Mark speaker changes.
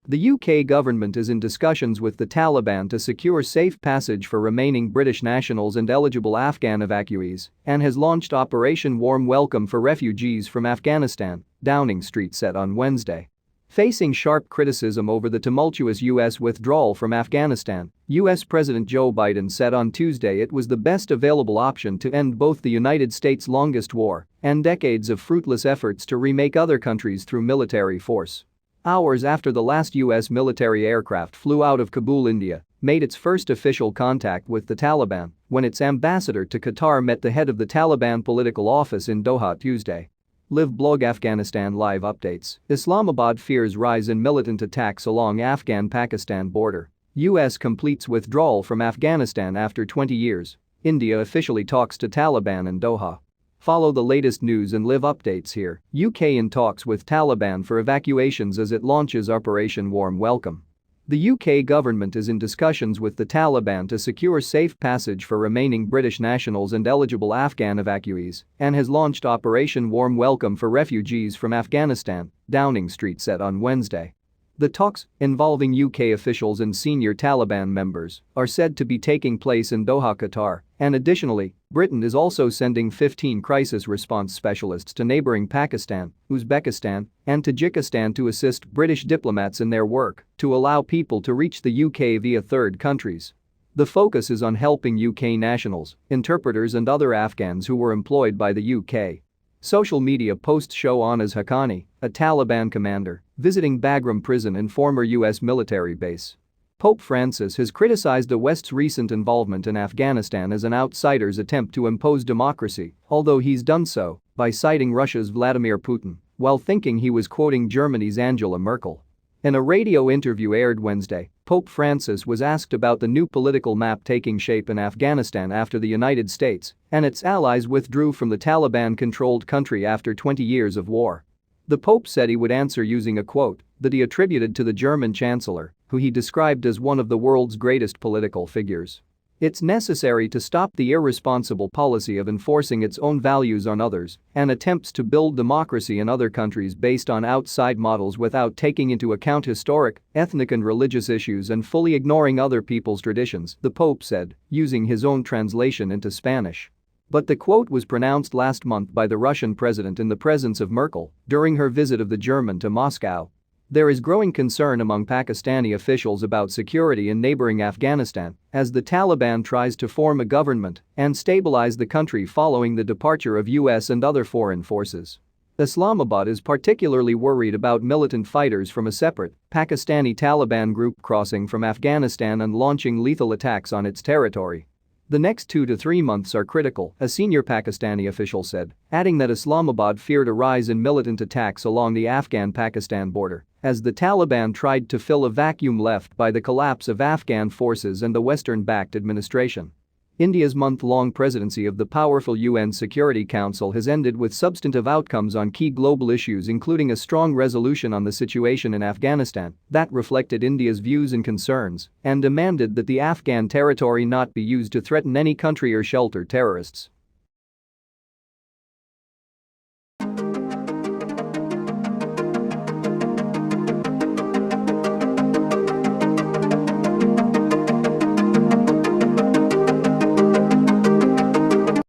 Speaker 1: The UK government is in discussions with the Taliban to secure safe passage for remaining British nationals and eligible Afghan evacuees and has launched Operation Warm Welcome for refugees from Afghanistan, Downing Street said on Wednesday. Facing sharp criticism over the tumultuous U.S. withdrawal from Afghanistan, U.S. President Joe Biden said on Tuesday it was the best available option to end both the United States' longest war and decades of fruitless efforts to remake other countries through military force. Hours after the last U.S. military aircraft flew out of Kabul, India made its first official contact with the Taliban when its ambassador to Qatar met the head of the Taliban political office in Doha Tuesday. Live blog Afghanistan live updates. Islamabad fears rise in militant attacks along Afghan-Pakistan border. U.S. completes withdrawal from Afghanistan after 20 years. India officially talks to Taliban in Doha. Follow the latest news and live updates here. UK in talks with Taliban for evacuations as it launches Operation Warm Welcome. The UK government is in discussions with the Taliban to secure safe passage for remaining British nationals and eligible Afghan evacuees and has launched Operation Warm Welcome for refugees from Afghanistan, Downing Street said on Wednesday. The talks, involving UK officials and senior Taliban members, are said to be taking place in Doha, Qatar, and additionally, Britain is also sending 15 crisis response specialists to neighboring Pakistan, Uzbekistan, and Tajikistan to assist British diplomats in their work to allow people to reach the UK via third countries. The focus is on helping UK nationals, interpreters and other Afghans who were employed by the UK. Social media posts show Anas Haqqani, a Taliban commander, visiting Bagram prison and former U.S. military base. Pope Francis has criticized the West's recent involvement in Afghanistan as an outsider's attempt to impose democracy, although he's done so by citing Russia's Vladimir Putin while thinking he was quoting Germany's Angela Merkel. In a radio interview aired Wednesday, Pope Francis was asked about the new political map taking shape in Afghanistan after the United States and its allies withdrew from the Taliban-controlled country after 20 years of war. The Pope said he would answer using a quote that he attributed to the German chancellor, who he described as one of the world's greatest political figures. It's necessary to stop the irresponsible policy of enforcing its own values on others and attempts to build democracy in other countries based on outside models without taking into account historic, ethnic and religious issues and fully ignoring other people's traditions, the Pope said, using his own translation into Spanish. But the quote was pronounced last month by the Russian president in the presence of Merkel during her visit of the German to Moscow. There is growing concern among Pakistani officials about security in neighboring Afghanistan as the Taliban tries to form a government and stabilize the country following the departure of U.S. and other foreign forces. Islamabad is particularly worried about militant fighters from a separate Pakistani Taliban group crossing from Afghanistan and launching lethal attacks on its territory. The next 2 to 3 months are critical, a senior Pakistani official said, adding that Islamabad feared a rise in militant attacks along the Afghan-Pakistan border as the Taliban tried to fill a vacuum left by the collapse of Afghan forces and the Western-backed administration. India's month-long presidency of the powerful UN Security Council has ended with substantive outcomes on key global issues, including a strong resolution on the situation in Afghanistan that reflected India's views and concerns and demanded that the Afghan territory not be used to threaten any country or shelter terrorists.